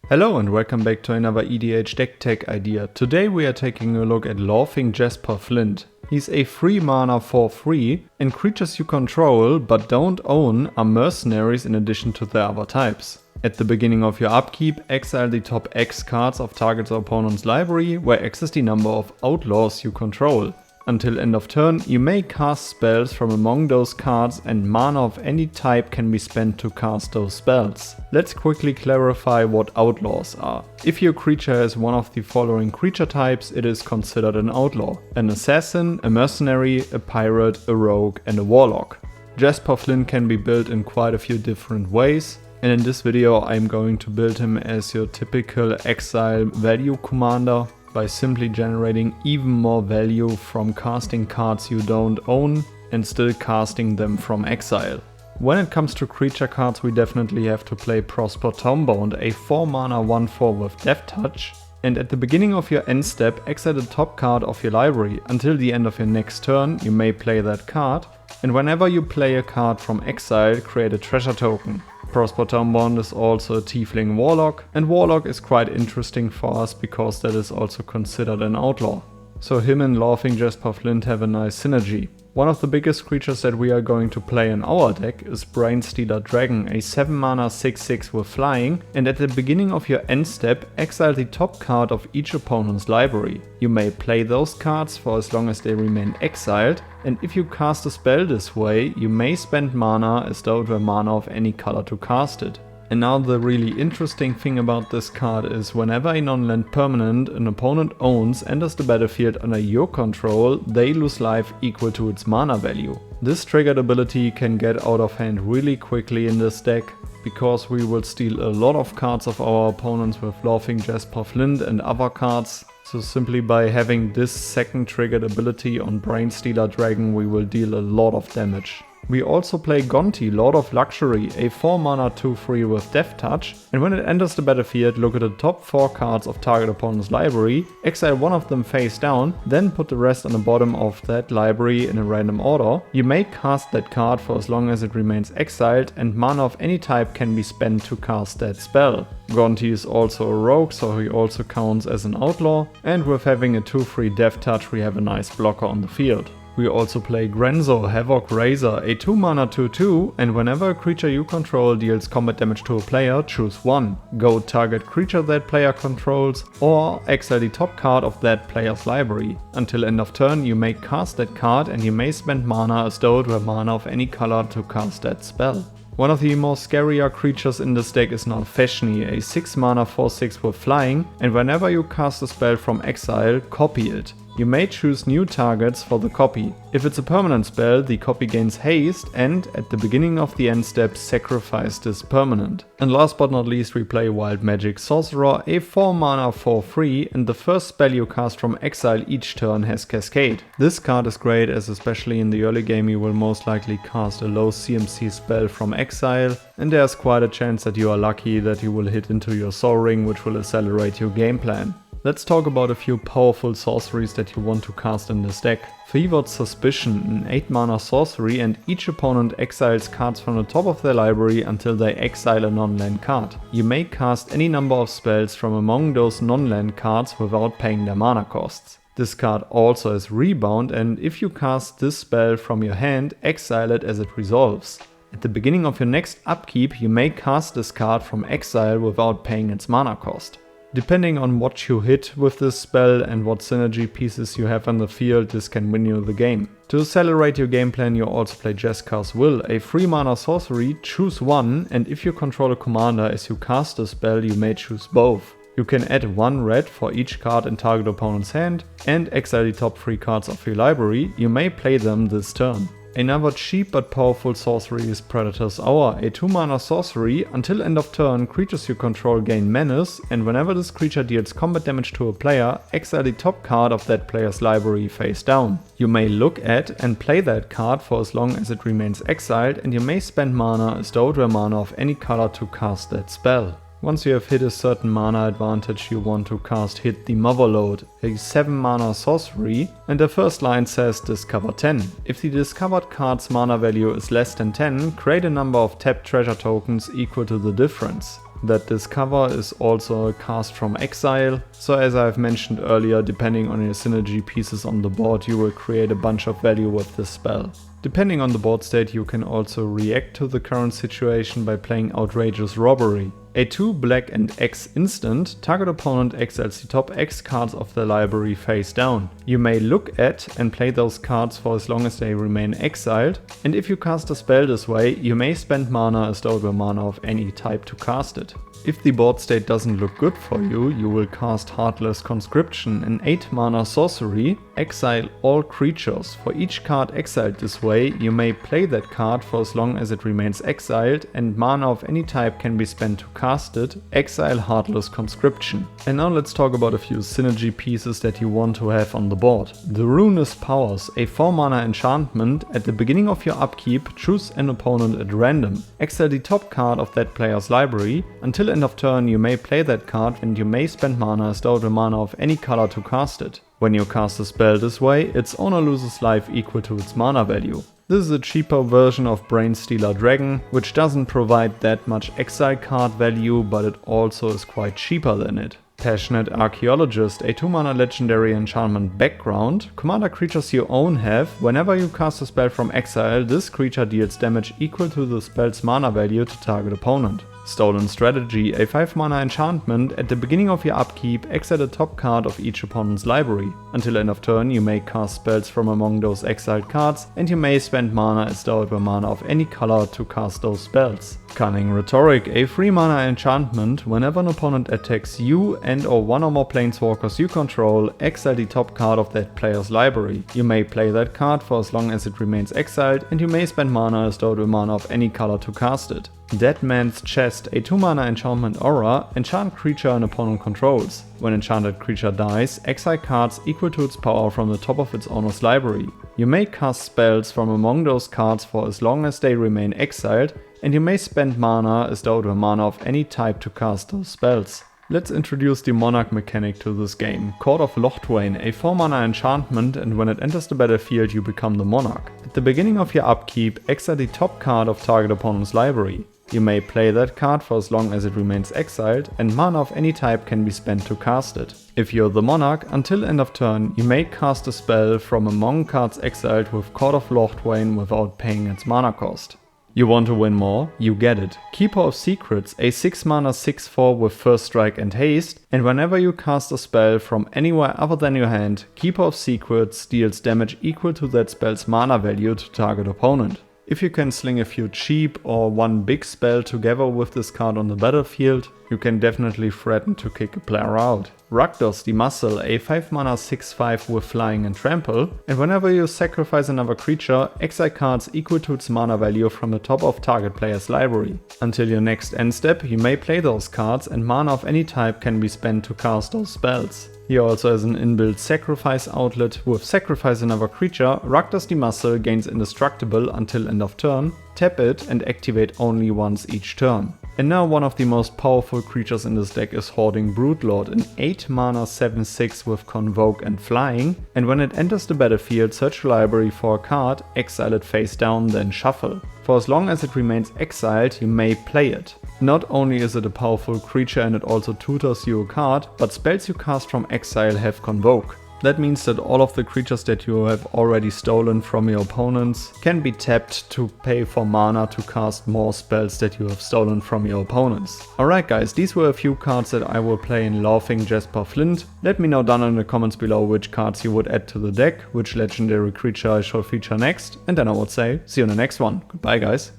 Hello and welcome back to another EDH deck tech idea. Today we are taking a look at Laughing Jasper Flint. He's a 3 mana for free, and creatures you control but don't own are mercenaries in addition to their other types. At the beginning of your upkeep, exile the top X cards of target's opponent's library, where X is the number of outlaws you control. Until end of turn, you may cast spells from among those cards, and mana of any type can be spent to cast those spells. Let's quickly clarify what outlaws are. If your creature has one of the following creature types, it is considered an outlaw: an assassin, a mercenary, a pirate, a rogue, and a warlock. Jasper Flint can be built in quite a few different ways, and in this video I'm going to build him as your typical exile value commander, by simply generating even more value from casting cards you don't own and still casting them from exile. When it comes to creature cards, we definitely have to play Prosper Tombbound, a 4 mana 1/4 with Death Touch, and at the beginning of your end step, exile the top card of your library. Until the end of your next turn, you may play that card, and whenever you play a card from exile, create a treasure token. Prosper Tombbound is also a Tiefling Warlock, and Warlock is quite interesting for us because that is also considered an outlaw. So him and Laughing Jasper Flint have a nice synergy. One of the biggest creatures that we are going to play in our deck is Brainstealer Dragon, a 7 mana 6/6 with flying, and at the beginning of your end step, exile the top card of each opponent's library. You may play those cards for as long as they remain exiled, and if you cast a spell this way, you may spend mana as though it were mana of any color to cast it. And now the really interesting thing about this card is whenever a non-land permanent an opponent owns enters the battlefield under your control, they lose life equal to its mana value. This triggered ability can get out of hand really quickly in this deck, because we will steal a lot of cards of our opponents with Laughing Jasper Flint and other cards. So simply by having this second triggered ability on Brainstealer Dragon, we will deal a lot of damage. We also play Gonti, Lord of Luxury, a 4 mana 2/3 with Death Touch, and when it enters the battlefield, look at the top 4 cards of target opponent's library, exile one of them face down, then put the rest on the bottom of that library in a random order. You may cast that card for as long as it remains exiled, and mana of any type can be spent to cast that spell. Gonti is also a rogue, so he also counts as an outlaw, and with having a 2/3 Death Touch we have a nice blocker on the field. We also play Grenzo, Havoc Razor, a 2 mana 2/2, and whenever a creature you control deals combat damage to a player, choose one. Go target creature that player controls, or exile the top card of that player's library. Until end of turn, you may cast that card, and you may spend mana as though it were mana of any color to cast that spell. One of the more scarier creatures in this deck is Nalfeshni, a 6 mana 4/6 with flying, and whenever you cast a spell from exile, copy it. You may choose new targets for the copy. If it's a permanent spell, the copy gains haste, and at the beginning of the end step, sacrifice this permanent. And last but not least, we play Wild Magic Sorcerer, a 4 mana 4/3, and the first spell you cast from exile each turn has Cascade. This card is great, as especially in the early game you will most likely cast a low CMC spell from exile, and there's quite a chance that you are lucky that you will hit into your Soul Ring, which will accelerate your game plan. Let's talk about a few powerful sorceries that you want to cast in this deck. Fevered Suspicion, an 8 mana sorcery, and each opponent exiles cards from the top of their library until they exile a non-land card. You may cast any number of spells from among those non-land cards without paying their mana costs. This card also has Rebound, and if you cast this spell from your hand, exile it as it resolves. At the beginning of your next upkeep, you may cast this card from exile without paying its mana cost. Depending on what you hit with this spell and what synergy pieces you have on the field, this can win you the game. To accelerate your game plan, you also play Jeskar's Will, a 3 mana sorcery, choose one, and if you control a commander as you cast a spell, you may choose both. You can add 1 red for each card in target opponent's hand, and exile the top 3 cards of your library. You may play them this turn. Another cheap but powerful sorcery is Predator's Hour, a 2 mana sorcery. Until end of turn, creatures you control gain menace, and whenever this creature deals combat damage to a player, exile the top card of that player's library face down. You may look at and play that card for as long as it remains exiled, and you may spend mana as though it were mana of any color to cast that spell. Once you have hit a certain mana advantage, you want to cast Hit the Motherlode, a 7 mana sorcery, and the first line says discover 10. If the discovered card's mana value is less than 10, create a number of tapped treasure tokens equal to the difference. that Discover is also a cast from exile, so as I've mentioned earlier, depending on your synergy pieces on the board, you will create a bunch of value with this spell. Depending on the board state, you can also react to the current situation by playing Outrageous Robbery. A 2 black and X instant, target opponent exiles the top X cards of their library face down. You may look at and play those cards for as long as they remain exiled, and if you cast a spell this way, you may spend mana as though it were mana of any type to cast it. If the board state doesn't look good for you, you will cast Heartless Conscription, an 8 mana sorcery, exile all creatures. For each card exiled this way, you may play that card for as long as it remains exiled, and mana of any type can be spent to cast it, exile Heartless Conscription. And now let's talk about a few synergy pieces that you want to have on the board. The Ruinous Powers, a 4 mana enchantment. At the beginning of your upkeep, choose an opponent at random. Exile the top card of that player's library. Until end of turn, you may play that card and you may spend mana as though the mana of any color to cast it. When you cast a spell this way, its owner loses life equal to its mana value. This is a cheaper version of Brainstealer Dragon, which doesn't provide that much exile card value, but it also is quite cheaper than it. Passionate Archaeologist, a 2 mana legendary enchantment background. Commander creatures you own have, whenever you cast a spell from exile, this creature deals damage equal to the spell's mana value to target opponent. Stolen Strategy, a 5 mana enchantment. At the beginning of your upkeep, exile the top card of each opponent's library. Until end of turn, you may cast spells from among those exiled cards, and you may spend mana as though it were mana of any color to cast those spells. Cunning Rhetoric, a 3 mana enchantment. Whenever an opponent attacks you and or one or more planeswalkers you control, exile the top card of that player's library. You may play that card for as long as it remains exiled, and you may spend mana as though it were mana of any color to cast it. Dead Man's Chest, a 2 mana enchantment aura. Enchant creature an opponent controls. When enchanted creature dies, exile cards equal to its power from the top of its owner's library. You may cast spells from among those cards for as long as they remain exiled, and you may spend mana as though it were mana of any type to cast those spells. Let's introduce the Monarch mechanic to this game. Court of Locthwain, a 4 mana enchantment, and when it enters the battlefield you become the Monarch. At the beginning of your upkeep, exile the top card of target opponent's library. You may play that card for as long as it remains exiled, and mana of any type can be spent to cast it. If you're the Monarch, until end of turn, you may cast a spell from among cards exiled with Court of Locthwain without paying its mana cost. You want to win more? You get it. Keeper of Secrets, a 6 mana 6/4 with First Strike and Haste, and whenever you cast a spell from anywhere other than your hand, Keeper of Secrets deals damage equal to that spell's mana value to target opponent. If you can sling a few cheap or one big spell together with this card on the battlefield, you can definitely threaten to kick a player out. Rakdos the Muscle, a 5 mana 6/5 with Flying and Trample, and whenever you sacrifice another creature, exile cards equal to its mana value from the top of target player's library. Until your next end step, you may play those cards, and mana of any type can be spent to cast those spells. He also has an inbuilt sacrifice outlet. With Sacrifice another creature, Rakdos the Muscle gains Indestructible until end of turn, tap it and activate only once each turn. And now one of the most powerful creatures in this deck is Hoarding Broodlord, an 8 mana 7/6 with Convoke and Flying, and when it enters the battlefield, search your library for a card, exile it face down, then shuffle. For as long as it remains exiled, you may play it. Not only is it a powerful creature and it also tutors you a card, but spells you cast from exile have Convoke. That means that all of the creatures that you have already stolen from your opponents can be tapped to pay for mana to cast more spells that you have stolen from your opponents. Alright guys, these were a few cards that I will play in Laughing Jasper Flint. Let me know down in the comments below which cards you would add to the deck, which legendary creature I shall feature next, and then I would say, see you in the next one. Goodbye guys.